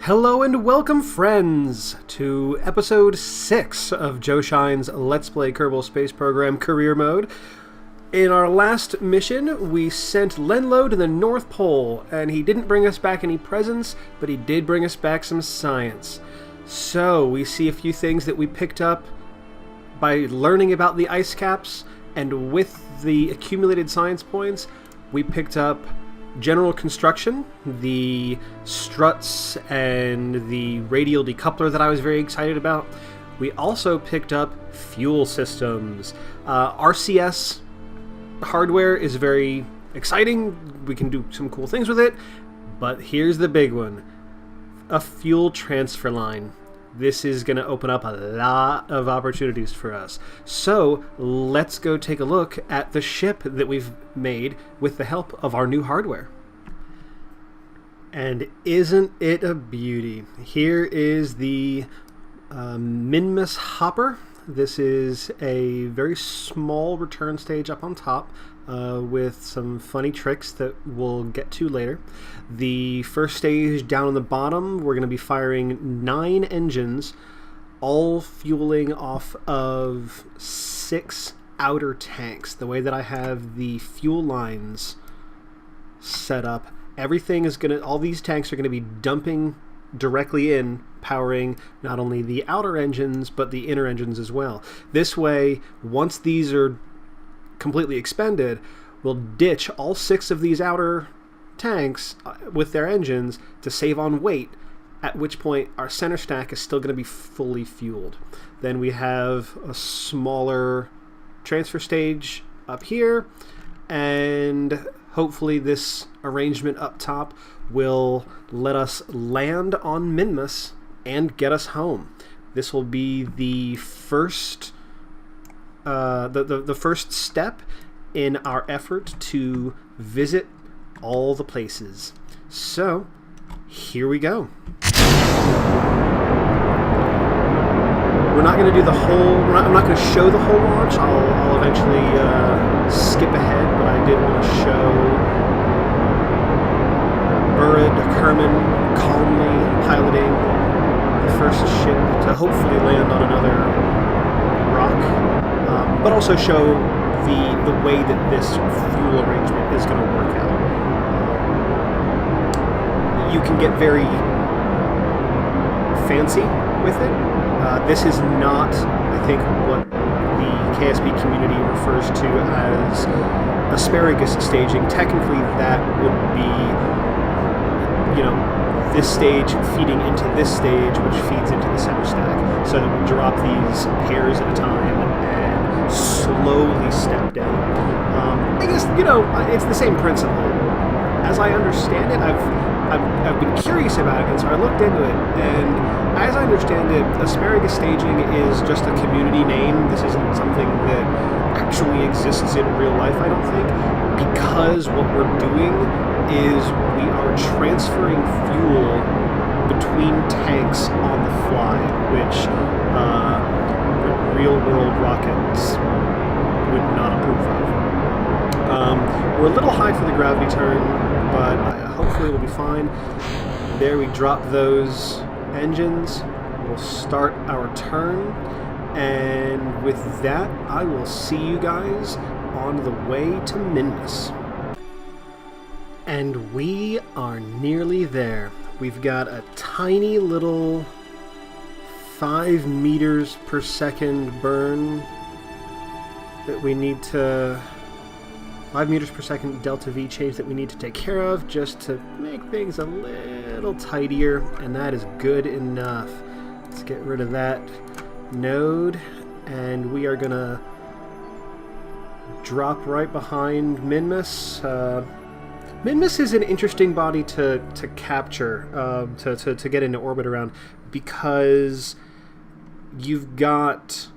Hello and welcome, friends, to episode 6 of JoeShine's Let's Play Kerbal Space Program Career Mode. In our last mission, we sent Lenlo to the North Pole, and he didn't bring us back any presents, but he did bring us back some science. So, we see a few things that we picked up by learning about the ice caps, and with the accumulated science points, we picked up general construction, the struts, and the radial decoupler that I was very excited about. We also picked up fuel systems. RCS hardware is very exciting. We can do some cool things with it. But here's the big one. A fuel transfer line. This is going to open up a lot of opportunities for us. So let's go take a look at the ship that we've made with the help of our new hardware. And isn't it a beauty? Here is the Minmus hopper. This is a very small return stage up on top with some funny tricks that we'll get to later. The first stage down on the bottom, we're going to be firing 9 engines, all fueling off of 6 outer tanks. The way that I have the fuel lines set up, everything is going to, all these tanks are going to be dumping directly in, powering not only the outer engines, but the inner engines as well. This way, once these are completely expended, we'll ditch all 6 of these outer tanks with their engines to save on weight, at which point our center stack is still going to be fully fueled. Then we have a smaller transfer stage up here, and hopefully this arrangement up top will let us land on Minmus and get us home. This will be the first the first step in our effort to visit all the places. So here we go. We're not going to do the whole. I'm not going to show the whole launch. I'll eventually skip ahead, but I did want to show Burrod Kerman calmly piloting the first ship to hopefully land on another rock, but also show the way that this fuel arrangement is going to work out. You can get very fancy with it. This is not, I think, what the KSB community refers to as asparagus staging. Technically, that would be, this stage feeding into this stage, which feeds into the center stack. So that we drop these pairs at a time and slowly step down. I guess, it's the same principle. As I understand it, I've been curious about it, and so I looked into it, and as I understand it, asparagus staging is just a community name. This isn't something that actually exists in real life, I don't think, because what we're doing is we are transferring fuel between tanks on the fly, which real-world rockets would not approve of. We're a little high for the gravity turn, but hopefully we'll be fine. There, we drop those engines. We'll start our turn, and with that, I will see you guys on the way to Minmus. And we are nearly there. We've got a tiny little 5 meters per second burn that we need to 5 meters per second delta V change that we need to take care of just to make things a little tidier, and that is good enough. Let's get rid of that node, and we are gonna drop right behind Minmus. Minmus is an interesting body to capture, to get into orbit around, because you've got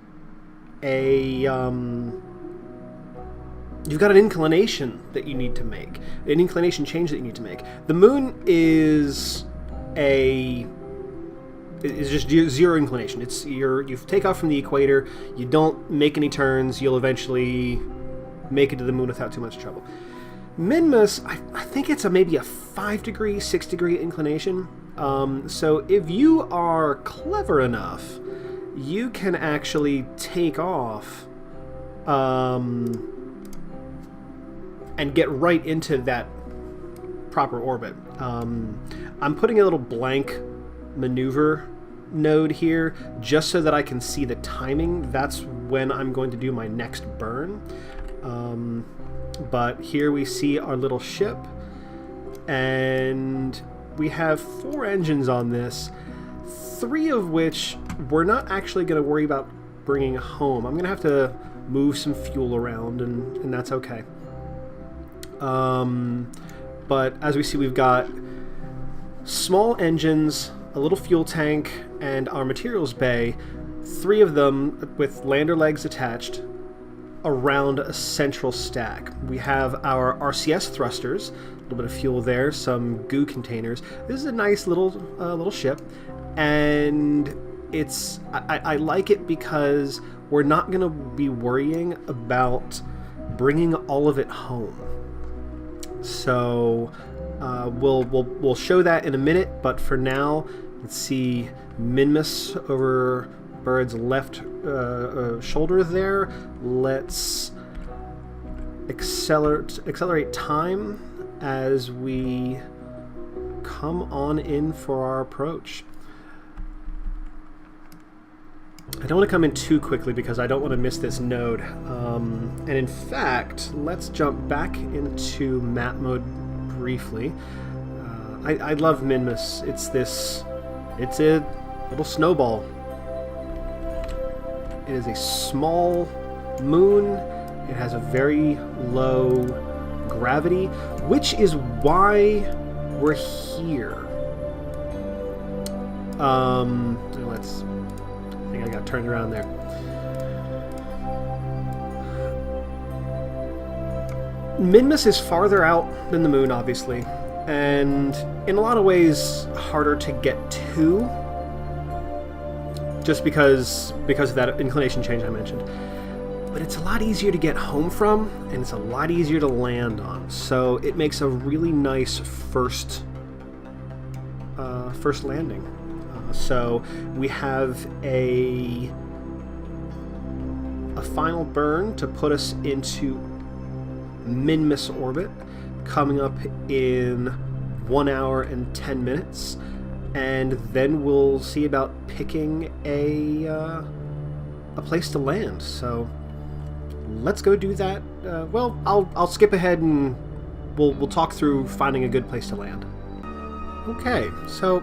you've got an inclination that you need to make, an inclination change that you need to make. The moon is just zero inclination. It's you take off from the equator, you don't make any turns, you'll eventually make it to the moon without too much trouble. Minmus, I think it's maybe a 5 degree, 6 degree inclination. So if you are clever enough, you can actually take off and get right into that proper orbit. I'm putting a little blank maneuver node here just so that I can see the timing. That's when I'm going to do my next burn. But here we see our little ship, and we have 4 engines on this, 3 of which we're not actually going to worry about bringing home. I'm going to have to move some fuel around, and that's okay. But as we see, we've got small engines, a little fuel tank, and our materials bay, 3 of them with lander legs attached around a central stack. We have our RCS thrusters, a little bit of fuel there, some goo containers. This is a nice little ship, and I like it because we're not going to be worrying about bringing all of it home. So we'll show that in a minute, but for now, let's see Minmus over Burrod's left shoulder there. Let's accelerate time as we come on in for our approach. I don't want to come in too quickly because I don't want to miss this node. And in fact, let's jump back into map mode briefly. I love Minmus. It's a little snowball. It is a small moon. It has a very low gravity, which is why we're here. I think I got turned around there. Minmus is farther out than the moon, obviously, and in a lot of ways harder to get to, just because of that inclination change I mentioned. But it's a lot easier to get home from, and it's a lot easier to land on. So it makes a really nice first landing. So we have a final burn to put us into Minmus orbit, coming up in 1 hour and 10 minutes, and then we'll see about picking a place to land. So let's go do that. Well, I'll skip ahead and we'll talk through finding a good place to land. Okay, so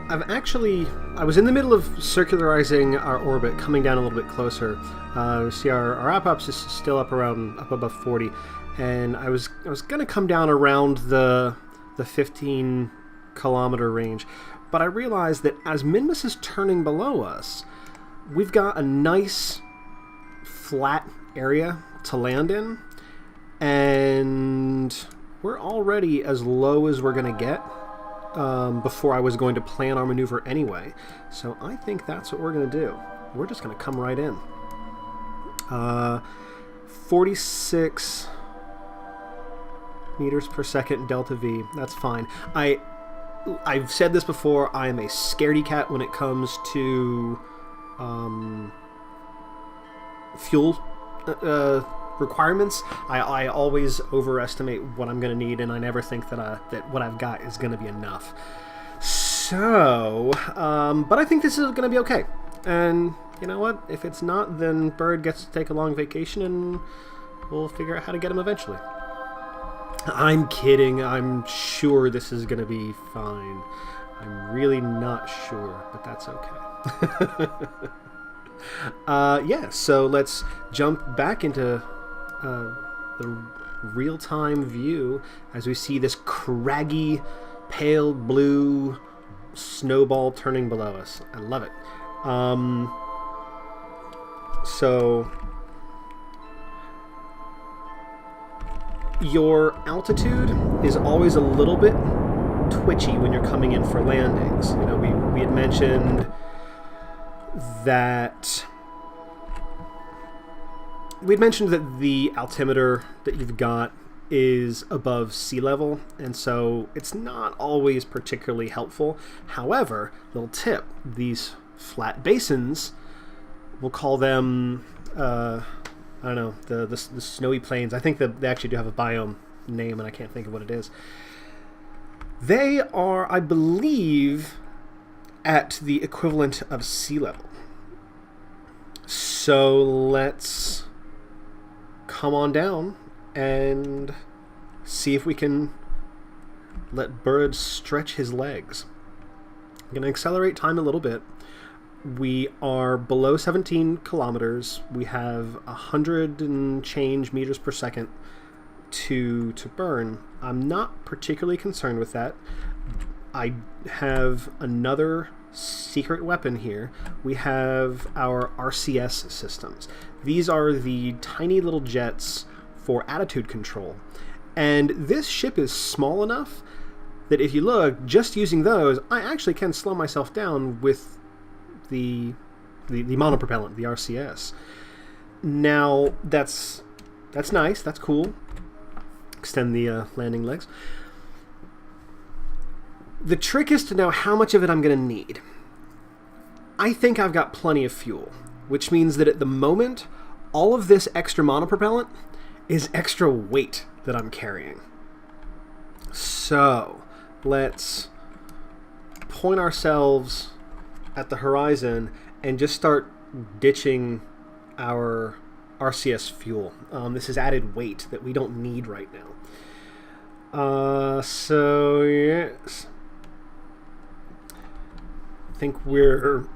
I was in the middle of circularizing our orbit, coming down a little bit closer. See, our apops is still up above 40, and I was gonna come down around the 15-kilometer range, but I realized that as Minmus is turning below us, we've got a nice flat area to land in, and we're already as low as we're gonna get. Before I was going to plan our maneuver anyway. So I think that's what we're going to do. We're just going to come right in. 46 meters per second delta V. That's fine. I've said this before, I am a scaredy cat when it comes to fuel requirements. I always overestimate what I'm going to need, and I never think that what I've got is going to be enough. So, but I think this is going to be okay. And you know what? If it's not, then Burrod gets to take a long vacation, and we'll figure out how to get him eventually. I'm kidding. I'm sure this is going to be fine. I'm really not sure, but that's okay. Yeah, so let's jump back into the real-time view as we see this craggy, pale blue snowball turning below us. I love it. So your altitude is always a little bit twitchy when you're coming in for landings. You know, we had mentioned that the altimeter that you've got is above sea level, and so it's not always particularly helpful. However, little tip, these flat basins, we'll call them, I don't know, the snowy plains. I think that they actually do have a biome name, and I can't think of what it is. They are, I believe, at the equivalent of sea level. So let's come on down and see if we can let Burrod stretch his legs. I'm going to accelerate time a little bit. We are below 17 kilometers. We have 100 and change meters per second to burn. I'm not particularly concerned with that. I have another secret weapon here. We have our RCS systems. These are the tiny little jets for attitude control. And this ship is small enough that if you look, just using those, I actually can slow myself down with the monopropellant, the RCS. Now, that's nice, that's cool. Extend the landing legs. The trick is to know how much of it I'm going to need. I think I've got plenty of fuel, which means that at the moment, all of this extra monopropellant is extra weight that I'm carrying. So, let's point ourselves at the horizon and just start ditching our RCS fuel. This is added weight that we don't need right now. So, yes. I think we're...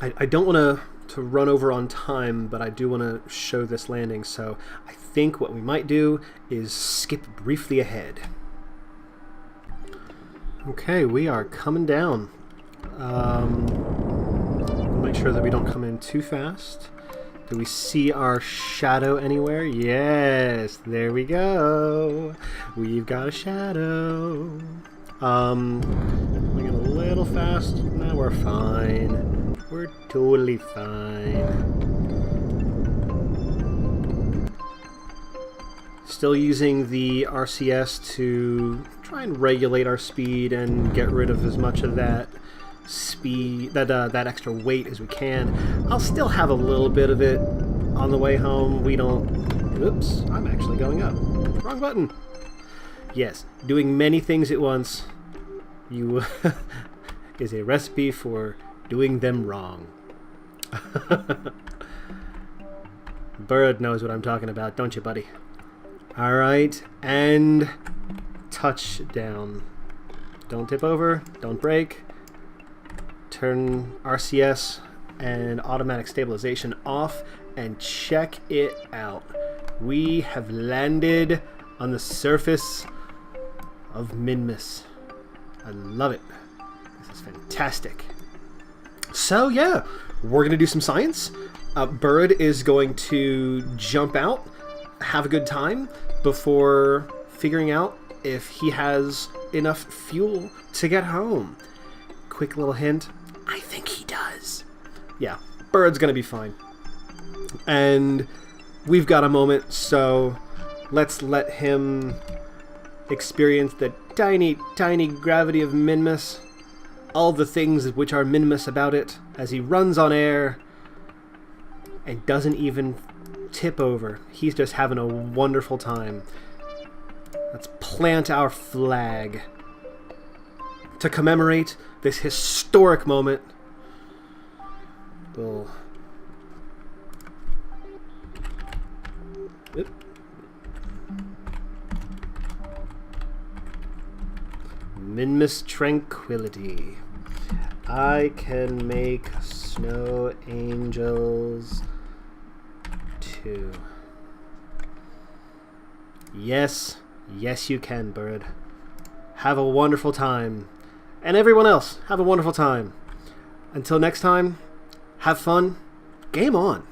I don't want to run over on time, but I do want to show this landing, so I think what we might do is skip briefly ahead. Okay, we are coming down. Make sure that we don't come in too fast. Do we see our shadow anywhere? Yes, there we go. We've got a shadow. Going a little fast. Now we're fine. We're totally fine. Still using the RCS to try and regulate our speed and get rid of as much of that speed, that extra weight as we can. I'll still have a little bit of it on the way home. We don't... Oops, I'm actually going up. Wrong button. Yes, doing many things at once is a recipe for doing them wrong. Burrod knows what I'm talking about, don't you, buddy? Alright, and touchdown. Don't tip over, don't brake. Turn RCS and automatic stabilization off, and check it out. We have landed on the surface of Minmus. I love it. This is fantastic. So yeah, we're gonna do some science. Burrod is going to jump out, have a good time before figuring out if he has enough fuel to get home. Quick little hint, I think he does. Yeah, Burrod's gonna be fine. And we've got a moment, so let's let him experience the tiny, tiny gravity of Minmus. All the things which are Minmus about it, as he runs on air and doesn't even tip over. He's just having a wonderful time. Let's plant our flag to commemorate this historic moment. We'll... Oop. Minmus tranquility. I can make snow angels too. Yes, yes you can, Burrod. Have a wonderful time. And everyone else, have a wonderful time. Until next time, have fun. Game on.